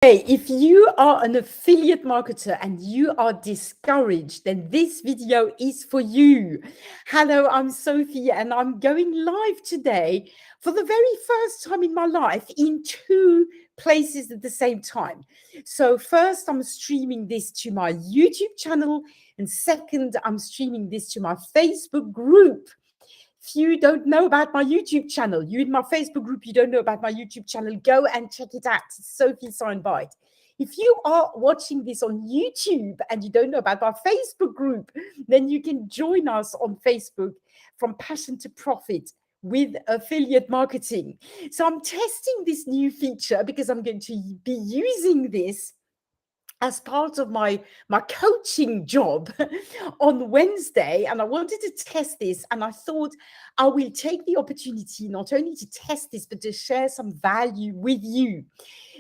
Hey, if you are an affiliate marketer and you are discouraged, then this video is for you. Hello, I'm Sophie and I'm going live today for the very first time in my life in two places at the same time. So first, I'm streaming this to my YouTube channel, and second, I'm streaming this to my Facebook group. If you don't know about my YouTube channel, you in my Facebook group, you don't know about my YouTube channel, go and check it out. It's Sophie Soundbite. If you are watching this on YouTube and you don't know about our Facebook group, then you can join us on Facebook from Passion to Profit with affiliate marketing. So I'm testing this new feature because I'm going to be using this as part of my coaching job on Wednesday, and I wanted to test this, and I thought I will take the opportunity not only to test this but to share some value with you.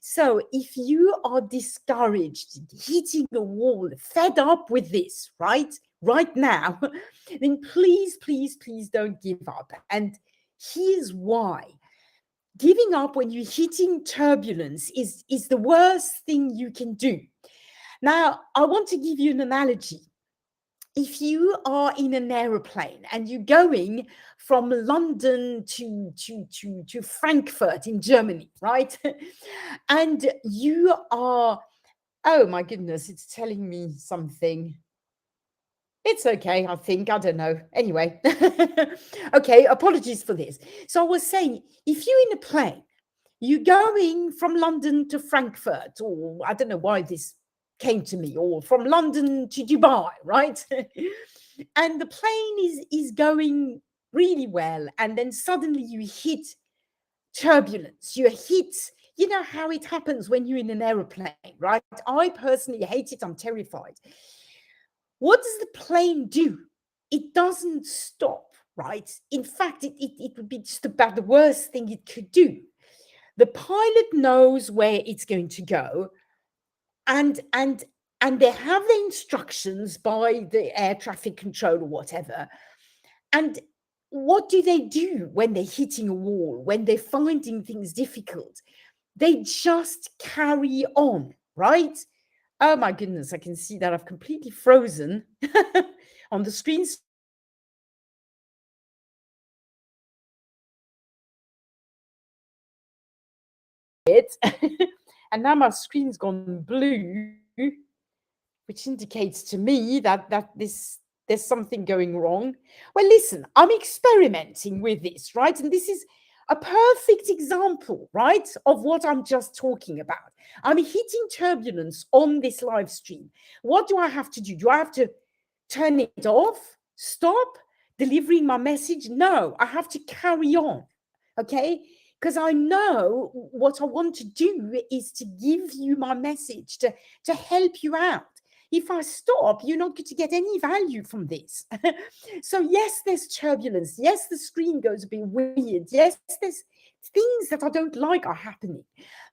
So if you are discouraged, hitting a wall, fed up with this right now, then please don't give up. And here's why. Giving up when you're hitting turbulence is the worst thing you can do. Now, I want to give you an analogy. If you are in an aeroplane and you're going from London to Frankfurt in Germany, right? And you are, oh my goodness, it's telling me something. It's okay, I think. I don't know. Anyway, okay, apologies for this. So I was saying, if you're in a plane, you're going from London to Frankfurt, or I don't know why this came to me, or from London to Dubai, right? And the plane is going really well, and then suddenly you hit turbulence. You hit, you know how it happens when you're in an aeroplane, right? I personally hate it. I'm terrified. What does the plane do? It doesn't stop, right? In fact, it would be just about the worst thing it could do. The pilot knows where it's going to go, and they have the instructions by the air traffic control or whatever. And what do they do when they're hitting a wall, when they're finding things difficult? They just carry on, right? Oh my goodness, I can see that I've completely frozen on the screen. And now my screen's gone blue, which indicates to me that there's something going wrong. Well, listen, I'm experimenting with this, right? And this is a perfect example, right, of what I'm just talking about. I'm hitting turbulence on this live stream. What do I have to do? Do I have to turn it off? Stop delivering my message? No, I have to carry on. Okay? Because I know what I want to do is to give you my message, to help you out. If I stop, you're not going to get any value from this. So, yes, there's turbulence. Yes, the screen goes a bit weird. Yes, there's things that I don't like are happening.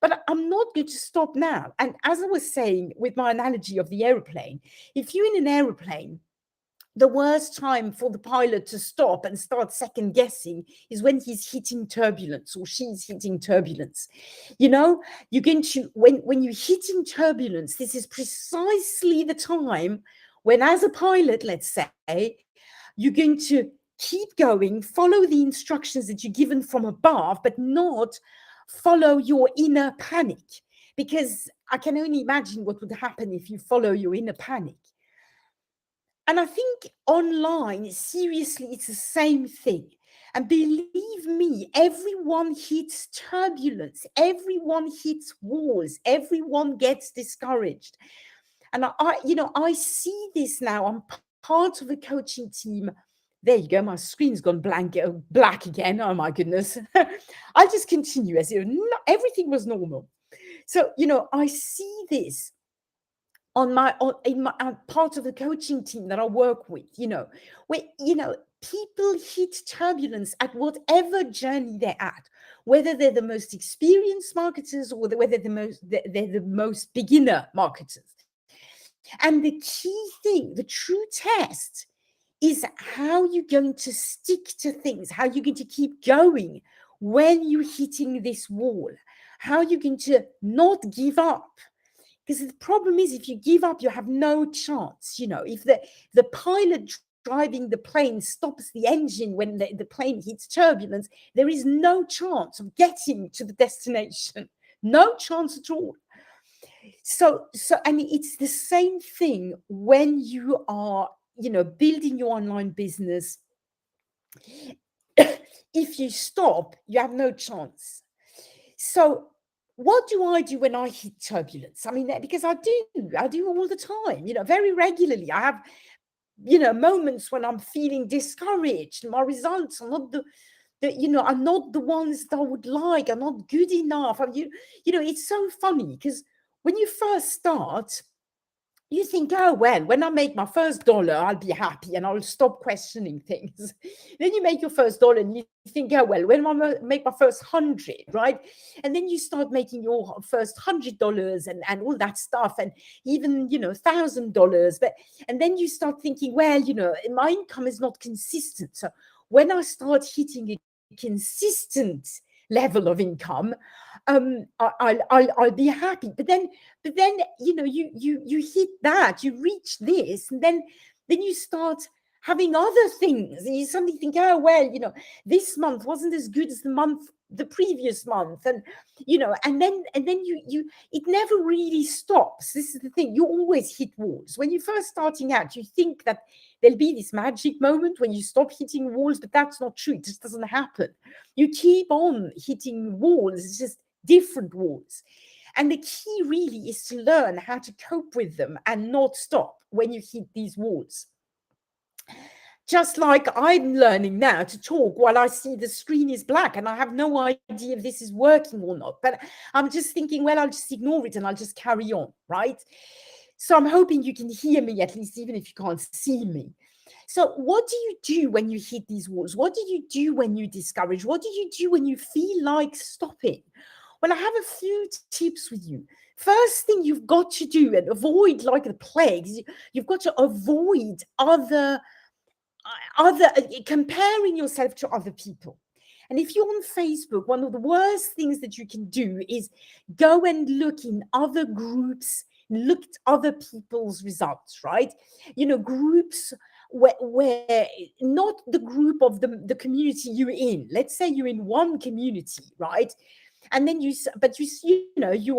But I'm not going to stop now. And as I was saying with my analogy of the aeroplane, if you're in an aeroplane, the worst time for the pilot to stop and start second guessing is when he's hitting turbulence or she's hitting turbulence. You know, you're going to, when you're hitting turbulence, this is precisely the time when, as a pilot, let's say, you're going to keep going, follow the instructions that you're given from above, but not follow your inner panic. Because I can only imagine what would happen if you follow your inner panic. And I think online, seriously, it's the same thing. And believe me, everyone hits turbulence, everyone hits walls, everyone gets discouraged. And I see this now. I'm part of a coaching team. There you go. My screen's gone black again. Oh my goodness. I'll just continue as if everything was normal. So, I see this I'm part of the coaching team that I work with, where people hit turbulence at whatever journey they're at, whether they're the most experienced marketers or whether they're the most beginner marketers. And the key thing, the true test, is how you're going to stick to things, how you're going to keep going when you're hitting this wall. how you're going to not give up. Because the problem is, if you give up, you have no chance. If the pilot driving the plane stops the engine when the plane hits turbulence, there is no chance of getting to the destination. No chance at all. So and it's the same thing when you are, building your online business. If you stop, you have no chance. So what do I do when I hit turbulence? I mean, because I do all the time, very regularly. I have, moments when I'm feeling discouraged. My results are not are not the ones that I would like. I'm not good enough. It's so funny because when you first start, you think, oh, well, when I make my first dollar, I'll be happy and I'll stop questioning things. Then you make your first dollar and you think, oh, well, when I make my first 100, right? And then you start making your first $100 and all that stuff, and even, $1,000. And then you start thinking, well, my income is not consistent. So when I start hitting a consistent level of income, I'll be happy. But then you hit that, you reach this, and then you start having other things, and you suddenly think, oh, well, this month wasn't as good as the previous month, and then you it never really stops. This is the thing, you always hit walls. When you're first starting out, you think that there'll be this magic moment when you stop hitting walls, but that's not true. It just doesn't happen. You keep on hitting walls. It's just different walls. And the key really is to learn how to cope with them and not stop when you hit these walls. Just like I'm learning now to talk while I see the screen is black and I have no idea if this is working or not. But I'm just thinking, well, I'll just ignore it and I'll just carry on, right? So I'm hoping you can hear me at least, even if you can't see me. So what do you do when you hit these walls? What do you do when you're discouraged? What do you do when you feel like stopping? Well, I have a few tips with you. First thing you've got to do, and avoid like the plagues, you've got to avoid other comparing yourself to other people. And if you're on Facebook, one of the worst things that you can do is go and look in other groups, look at other people's results, right? Groups where not the group of the community you're in. Let's say you're in one community, right? And then you're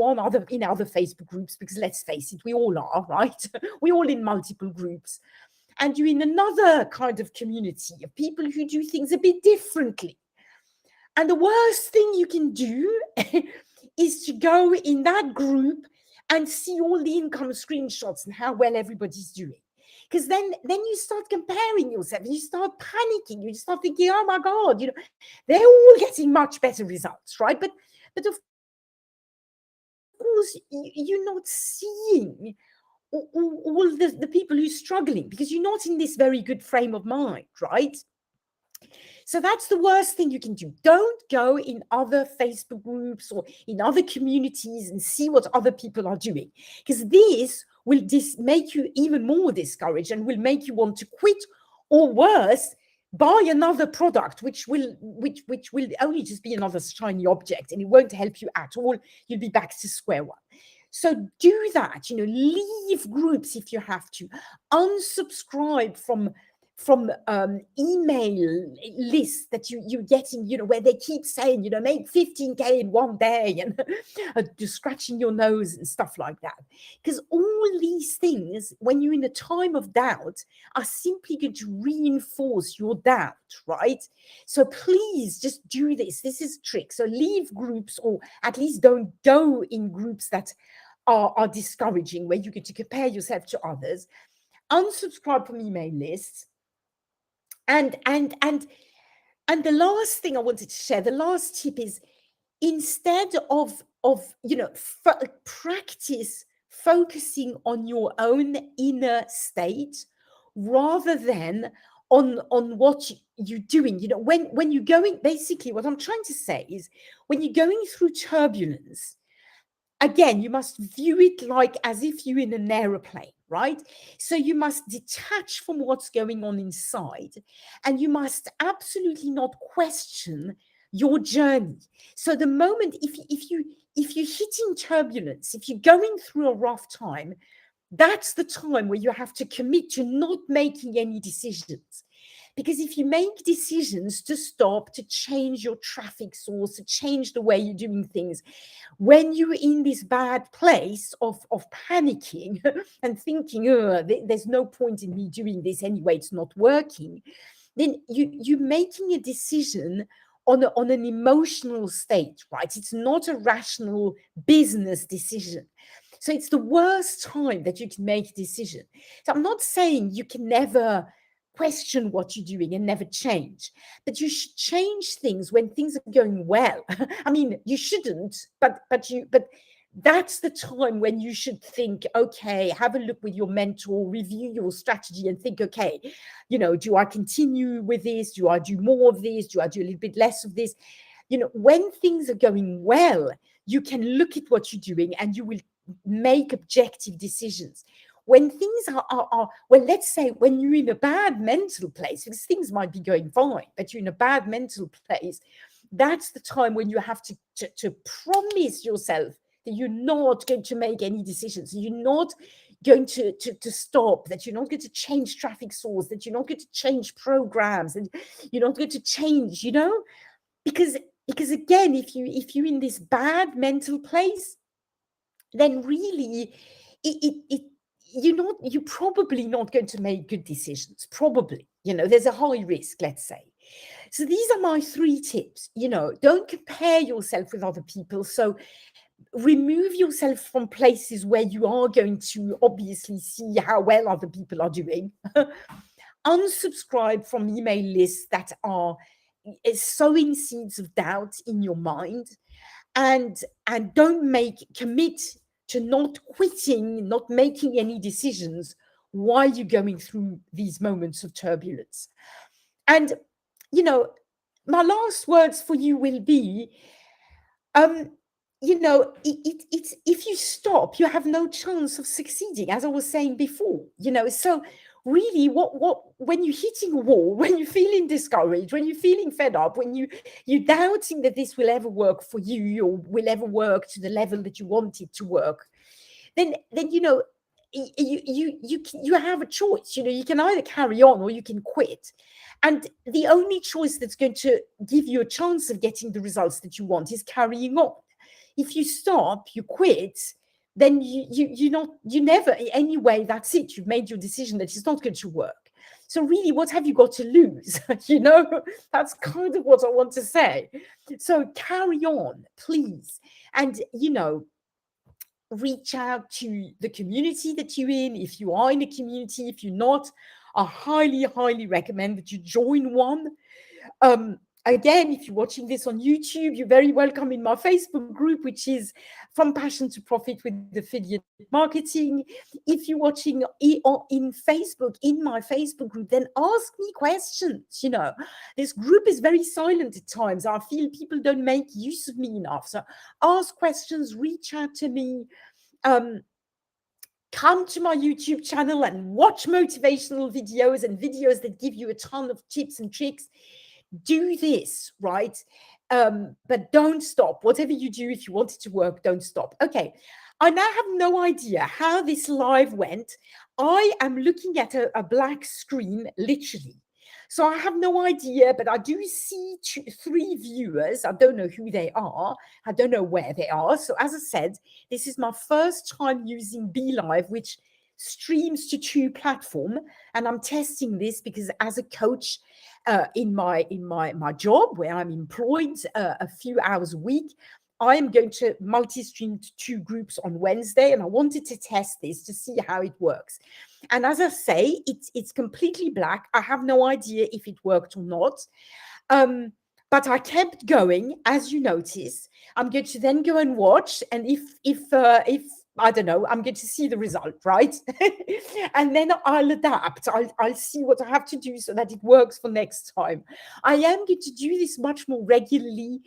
on in other Facebook groups, because let's face it, we all are, right? We're all in multiple groups. And you're in another kind of community of people who do things a bit differently. And the worst thing you can do is to go in that group and see all the income screenshots and how well everybody's doing. Because then you start comparing yourself, you start panicking, you start thinking, oh my God, they're all getting much better results, right? But of course, you're not seeing all the people who are struggling, because you're not in this very good frame of mind, right? So that's the worst thing you can do. Don't go in other Facebook groups or in other communities and see what other people are doing, because this will make you even more discouraged and will make you want to quit, or worse, buy another product, which will only just be another shiny object, and it won't help you at all. You'll be back to square one. So do that, leave groups if you have to, unsubscribe from email lists that you're getting, where they keep saying, make 15K in one day, and just scratching your nose and stuff like that. Because all these things, when you're in a time of doubt, are simply going to reinforce your doubt, right? So please just do this. This is a trick. So leave groups, or at least don't go in groups that are discouraging, where you get to compare yourself to others. Unsubscribe from email lists. And the last thing I wanted to share, the last tip is, instead of practice focusing on your own inner state rather than on what you're doing. When you're going, basically what I'm trying to say is, when you're going through turbulence, again, you must view it like as if you're in an aeroplane, right? So you must detach from what's going on inside, and you must absolutely not question your journey. So the moment, if if you're hitting turbulence, if you're going through a rough time, that's the time where you have to commit to not making any decisions. Because if you make decisions to stop, to change your traffic source, to change the way you're doing things, when you're in this bad place of panicking and thinking, oh, there's no point in me doing this anyway, it's not working, then you're making a decision on an emotional state, right? It's not a rational business decision. So it's the worst time that you can make a decision. So I'm not saying you can never question what you're doing and never change, but you should change things when things are going well. I mean, you shouldn't, but that's the time when you should think, okay, have a look with your mentor, review your strategy and think, okay, do I continue with this? Do I do more of this? Do I do a little bit less of this? When things are going well, you can look at what you're doing and you will make objective decisions. When things are well, let's say when you're in a bad mental place, because things might be going fine, but you're in a bad mental place, that's the time when you have to promise yourself that you're not going to make any decisions, you're not going to stop, that you're not going to change traffic source, that you're not going to change programs, and you're not going to change, because again, if you're in this bad mental place, then really you're probably not going to make good decisions. Probably, there's a high risk, let's say. So these are my 3 tips. Don't compare yourself with other people. So remove yourself from places where you are going to obviously see how well other people are doing. Unsubscribe from email lists that are sowing seeds of doubt in your mind, and don't commit to not quitting, not making any decisions while you're going through these moments of turbulence. And my last words for you will be, it's if you stop, you have no chance of succeeding, as I was saying before. So really, when you're hitting a wall, when you're feeling discouraged, when you're feeling fed up, when you're doubting that this will ever work for you or will ever work to the level that you want it to work, then you have a choice. You can either carry on or you can quit. And the only choice that's going to give you a chance of getting the results that you want is carrying on. If you stop, you quit, then you never, anyway, that's it. You've made your decision that it's not going to work. So really, what have you got to lose? That's kind of what I want to say. So carry on, please. And, reach out to the community that you're in. If you are in a community, if you're not, I highly, highly recommend that you join one. Again, if you're watching this on YouTube, you're very welcome in my Facebook group, which is From Passion to Profit with Affiliate Marketing. If you're watching in Facebook, in my Facebook group, then ask me questions. This group is very silent at times. I feel people don't make use of me enough. So ask questions, reach out to me. Come to my YouTube channel and watch motivational videos and videos that give you a ton of tips and tricks. Do this, right? But don't stop. Whatever you do, if you want it to work, don't stop. Okay, I now have no idea how this live went. I am looking at a black screen, literally. So I have no idea, but I do see 3 viewers. I don't know who they are. I don't know where they are. So as I said, this is my first time using BeLive, which streams to 2 platforms. And I'm testing this because as a coach, in my job where I'm employed a few hours a week, I am going to multi-stream to 2 groups on Wednesday, and I wanted to test this to see how it works. And as I say, it's completely black. I have no idea if it worked or not. But I kept going, as you notice. I'm going to then go and watch, and if I don't know, I'm going to see the result, right? And then I'll adapt. I'll see what I have to do so that it works for next time. I am going to do this much more regularly,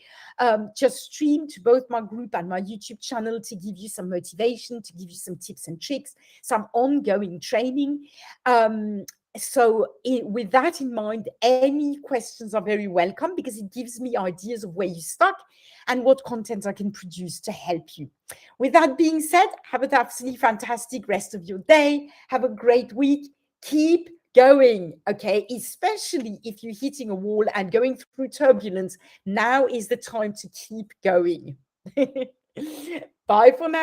just stream to both my group and my YouTube channel to give you some motivation, to give you some tips and tricks, some ongoing training. So with that in mind, any questions are very welcome because it gives me ideas of where you're stuck and what content I can produce to help you. With that being said, have an absolutely fantastic rest of your day. Have a great week. Keep going, okay? Especially if you're hitting a wall and going through turbulence, now is the time to keep going. Bye for now.